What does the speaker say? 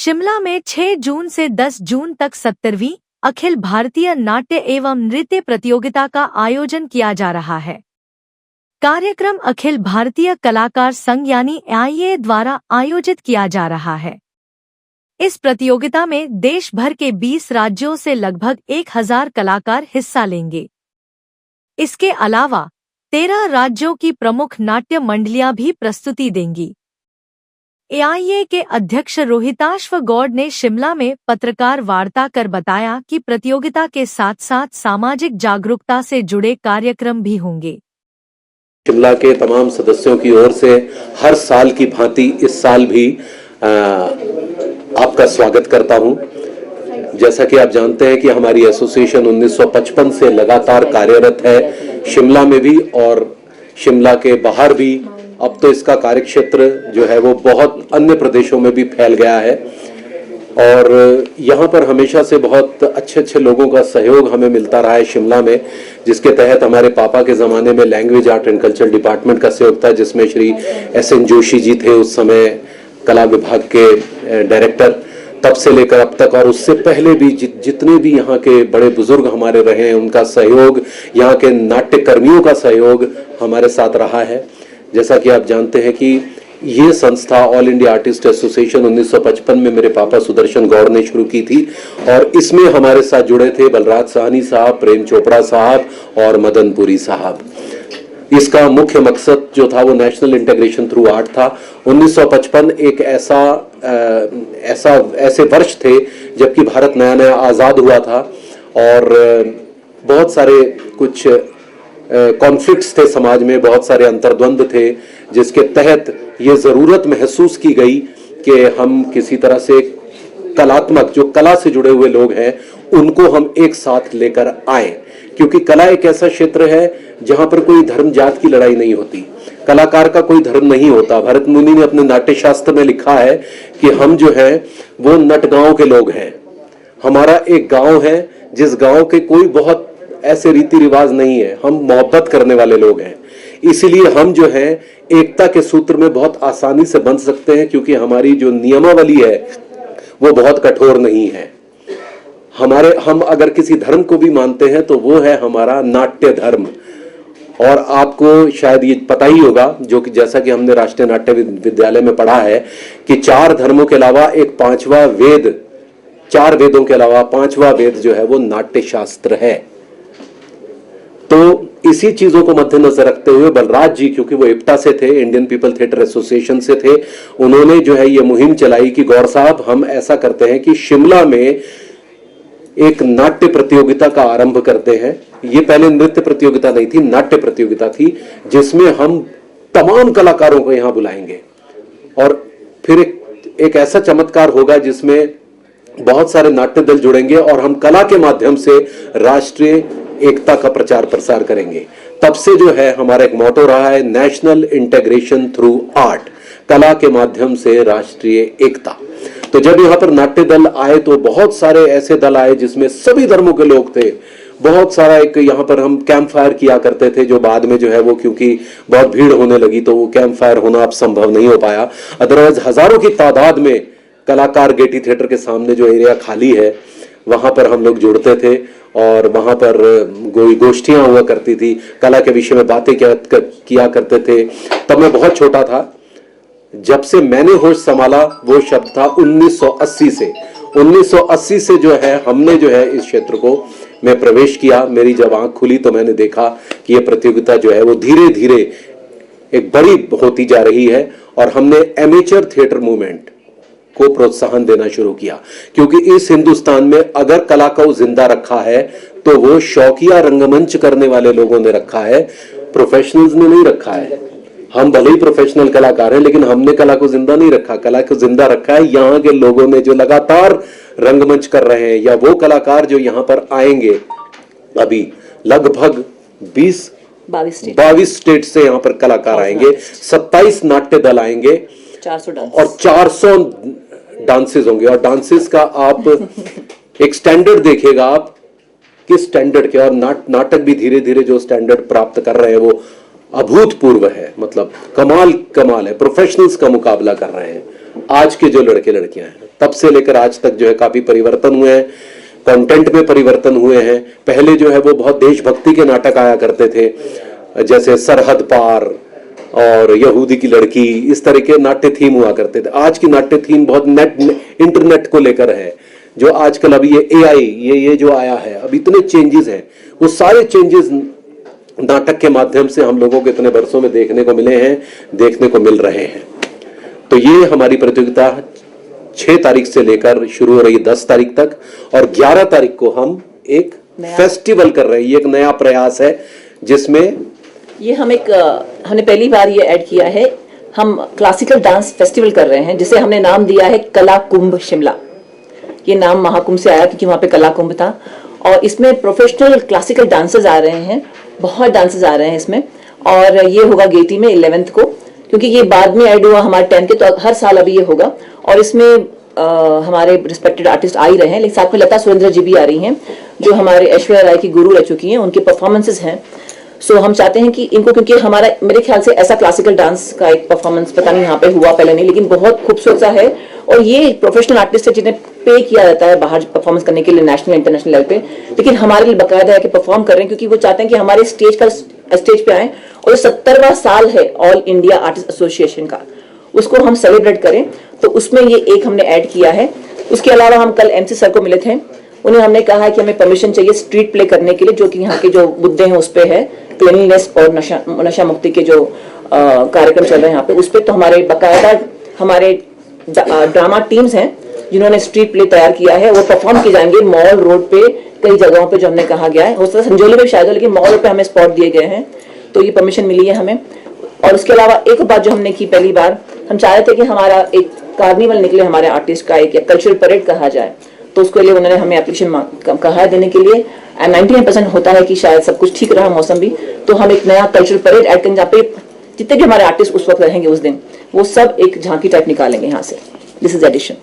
शिमला में 6 जून से 10 जून तक 70वीं अखिल भारतीय नाट्य एवं नृत्य प्रतियोगिता का आयोजन किया जा रहा है। कार्यक्रम अखिल भारतीय कलाकार संघ यानी AIA द्वारा आयोजित किया जा रहा है। इस प्रतियोगिता में देश भर के 20 राज्यों से लगभग 1000 कलाकार हिस्सा लेंगे। इसके अलावा 13 राज्यों की प्रमुख नाट्य मंडलियां भी प्रस्तुति देंगी। AIA के अध्यक्ष रोहिताश्व गौड़ ने शिमला में पत्रकार वार्ता कर बताया कि प्रतियोगिता के साथ साथ सामाजिक जागरूकता से जुड़े कार्यक्रम भी होंगे। शिमला के तमाम सदस्यों की ओर से हर साल की भांति इस साल भी आपका स्वागत करता हूं। जैसा कि आप जानते हैं कि हमारी एसोसिएशन 1955 से लगातार कार्यरत है, शिमला में भी और शिमला के बाहर भी। अब तो इसका कार्यक्षेत्र जो है वो बहुत अन्य प्रदेशों में भी फैल गया है और यहाँ पर हमेशा से बहुत अच्छे लोगों का सहयोग हमें मिलता रहा है शिमला में, जिसके तहत हमारे पापा के ज़माने में language art and culture department का सहयोग था, जिसमें श्री SN जोशी जी थे उस समय कला विभाग के डायरेक्टर। तब से लेकर अब तक और उससे पहले भी जितने भी यहाँ के बड़े बुजुर्ग हमारे रहे हैं, उनका सहयोग, यहाँ के नाट्य कर्मियों का सहयोग हमारे साथ रहा है। जैसा कि आप जानते हैं कि ये संस्था ऑल इंडिया आर्टिस्ट एसोसिएशन 1955 में मेरे पापा सुदर्शन गौड़ ने शुरू की थी और इसमें हमारे साथ जुड़े थे बलराज साहनी साहब, प्रेम चोपड़ा साहब और मदन पुरी साहब। इसका मुख्य मकसद जो था वो नेशनल इंटीग्रेशन थ्रू आर्ट था। 1955 एक ऐसे वर्ष थे जबकि भारत नया नया आज़ाद हुआ था और बहुत सारे कुछ कॉन्फ्लिक्ट्स थे समाज में, बहुत सारे अंतर्द्वंद थे, जिसके तहत ये ज़रूरत महसूस की गई कि हम किसी तरह से कलात्मक, जो कला से जुड़े हुए लोग हैं, उनको हम एक साथ लेकर आए, क्योंकि कला एक ऐसा क्षेत्र है जहां पर कोई धर्म जात की लड़ाई नहीं होती, कलाकार का कोई धर्म नहीं होता। भरत मुनि ने अपने नाट्य शास्त्र में लिखा है कि हम जो है वो नटगांव के लोग हैं। हमारा एक गांव है जिस गांव के कोई बहुत ऐसे रीति रिवाज नहीं है, हम मोहब्बत करने वाले लोग हैं, इसीलिए हम जो है एकता के सूत्र में बहुत आसानी से बंध सकते हैं, क्योंकि हमारी जो नियमावली है वो बहुत कठोर नहीं है। हम अगर किसी धर्म को भी मानते हैं तो वो है हमारा नाट्य धर्म। और आपको शायद ये पता ही होगा, जो कि जैसा कि हमने राष्ट्रीय नाट्य विद्यालय में पढ़ा है कि 4 धर्मों के अलावा एक 5वां वेद, 4 वेदों के अलावा 5वां वेद जो है वो नाट्य शास्त्र है। तो इसी चीजों को मद्देनजर रखते हुए बलराज जी, क्योंकि वो इप्टा से थे, इंडियन पीपल थिएटर एसोसिएशन से थे, उन्होंने जो है ये मुहिम चलाई कि गौर साहब हम ऐसा करते हैं कि शिमला में एक नाट्य प्रतियोगिता का आरंभ करते हैं। ये पहले नृत्य प्रतियोगिता नहीं थी, नाट्य प्रतियोगिता थी, जिसमें हम तमाम कलाकारों को यहां बुलाएंगे और फिर एक ऐसा चमत्कार होगा जिसमें बहुत सारे नाट्य दल जुड़ेंगे और हम कला के माध्यम से राष्ट्रीय एकता का प्रचार प्रसार करेंगे। तब से जो है हमारा एक मोटो रहा है, नेशनल इंटीग्रेशन थ्रू आर्ट, कला के माध्यम से राष्ट्रीय एकता। तो जब यहाँ पर नाट्य दल आए तो बहुत सारे ऐसे दल आए जिसमें सभी धर्मों के लोग थे। बहुत सारा एक यहाँ पर हम कैंप फायर किया करते थे, जो बाद में जो है वो क्योंकि बहुत भीड़ होने लगी तो वो कैंप फायर होना अब संभव नहीं हो पाया। अदरवाइज हजारों की तादाद में कलाकार गेटी थिएटर के सामने जो एरिया खाली है वहां पर हम लोग जुड़ते थे और वहां पर गोष्ठियां हुआ करती थी, कला के विषय में बातें किया करते थे। तब मैं बहुत छोटा था। जब से मैंने होश संभाला वो शब्द था 1980 से। 1980 से जो है हमने जो है इस क्षेत्र को मैं प्रवेश किया। मेरी जब आंख खुली तो मैंने देखा कि ये प्रतियोगिता जो है वो धीरे धीरे एक बड़ी होती जा रही है और हमने एमेचर थिएटर मूवमेंट को प्रोत्साहन देना शुरू किया, क्योंकि इस हिंदुस्तान में अगर कला को जिंदा रखा है तो वो शौकिया रंगमंच करने वाले लोगों ने रखा है, प्रोफेशनल्स ने नहीं रखा है। हम भले ही प्रोफेशनल कलाकार हैं लेकिन हमने कला को जिंदा नहीं रखा, कला को जिंदा रखा है यहाँ के लोगों ने जो लगातार रंगमंच कर रहे हैं, या वो कलाकार जो यहाँ पर आएंगे। अभी लगभग 22 स्टेट से यहाँ पर कलाकार आएंगे, 27 नाट्य दल आएंगे, 400 और 400 डांसेस होंगे। और डांसेस का आप एक स्टैंडर्ड देखिएगा आप किस स्टैंडर्ड के, और नाटक भी धीरे धीरे जो स्टैंडर्ड प्राप्त कर रहे हैं वो अभूतपूर्व है, मतलब कमाल है, प्रोफेशनल्स का मुकाबला कर रहे हैं। आज के जो लड़के लड़कियां हैं, तब से लेकर आज तक जो है काफी परिवर्तन हुए हैं, कंटेंट में परिवर्तन हुए हैं। पहले जो है वो बहुत देशभक्ति के नाटक आया करते थे, जैसे सरहद पार और यहूदी की लड़की, इस तरह के नाट्य थीम हुआ करते थे। आज की नाट्य थीम बहुत इंटरनेट को लेकर है, जो आजकल अभी ये AI ये जो आया है, अब इतने चेंजेस हैं, वो सारे चेंजेस नाटक के माध्यम से हम लोगों को इतने वर्षों में देखने को मिले हैं, देखने को मिल रहे हैं। तो ये हमारी प्रतियोगिता 6 तारीख से लेकर शुरू हो रही है 10 तारीख तक, और 11 तारीख को हम एक फेस्टिवल कर रहे हैं। ये एक नया प्रयास है जिसमें ये हमने पहली बार ये ऐड किया है, हम क्लासिकल डांस फेस्टिवल कर रहे हैं, जिसे हमने नाम दिया है कला कुंभ शिमला। ये नाम महाकुंभ से आया क्योंकि वहाँ पे कला कुंभ था, और इसमें प्रोफेशनल क्लासिकल डांसर्स आ रहे हैं, बहुत डांसर्स आ रहे हैं इसमें। और ये होगा गेटी में 11th को, क्योंकि ये बाद में ऐड हुआ हमारे 10 के, तो हर साल अभी ये होगा। और इसमें हमारे रिस्पेक्टेड आर्टिस्ट आ ही रहे हैं, लेकिन साथ में लता सुरेंद्र जी भी आ रही हैं, जो हमारे ऐश्वर्या राय की गुरु रह चुकी हैं, उनके परफॉर्मेंसेस हैं। सो हम चाहते हैं कि इनको, क्योंकि हमारा मेरे ख्याल से ऐसा क्लासिकल डांस का एक परफॉर्मेंस पता नहीं यहाँ पे हुआ पहले नहीं, लेकिन बहुत खूबसूरत सा है। और ये प्रोफेशनल आर्टिस्ट है जिन्हें पे किया जाता है बाहर परफॉर्मेंस करने के लिए नेशनल इंटरनेशनल लेवल पे, लेकिन हमारे लिए बाकायदा है कि परफॉर्म कर रहे हैं, क्योंकि वो चाहते हैं कि हमारे स्टेज पे आए। और 70वां साल है ऑल इंडिया आर्टिस्ट एसोसिएशन का, उसको हम सेलिब्रेट करें, तो उसमें ये एक हमने ऐड किया है। उसके अलावा हम कल MC सर को मिले थे, उन्हें हमने कहा है कि हमें परमिशन चाहिए स्ट्रीट प्ले करने के लिए, जो कि यहाँ के जो मुद्दे हैं उस पर है, क्लीनलीनेस और नशा मुक्ति के जो कार्यक्रम चल रहे हैं यहाँ पे, उस पर तो हमारे बाकायदा हमारे ड्रामा टीम्स हैं जिन्होंने स्ट्रीट प्ले तैयार किया है, वो परफॉर्म किए जाएंगे मॉल रोड पे, कई जगहों पे जो हमने कहा गया है। हो सकता है संजोली में शायद हो, लेकिन मॉल रोड पे हमें स्पॉट दिए गए हैं, तो ये परमिशन मिली है हमें। और उसके अलावा एक बात जो हमने की पहली बार, हम चाह रहे थे कि हमारा एक कार्निवल निकले हमारे आर्टिस्ट का, एक कल्चरल परेड कहा जाए, तो उसके लिए उन्होंने हमें एप्लीकेशन कहा है देने के लिए। एंड 99% होता है कि शायद सब कुछ ठीक रहा मौसम भी, तो हम एक नया कल्चरल परेड ऐड करेंगे, जहाँ पे जितने भी हमारे आर्टिस्ट उस वक्त रहेंगे उस दिन, वो सब एक झांकी टाइप निकालेंगे यहाँ से। This is addition.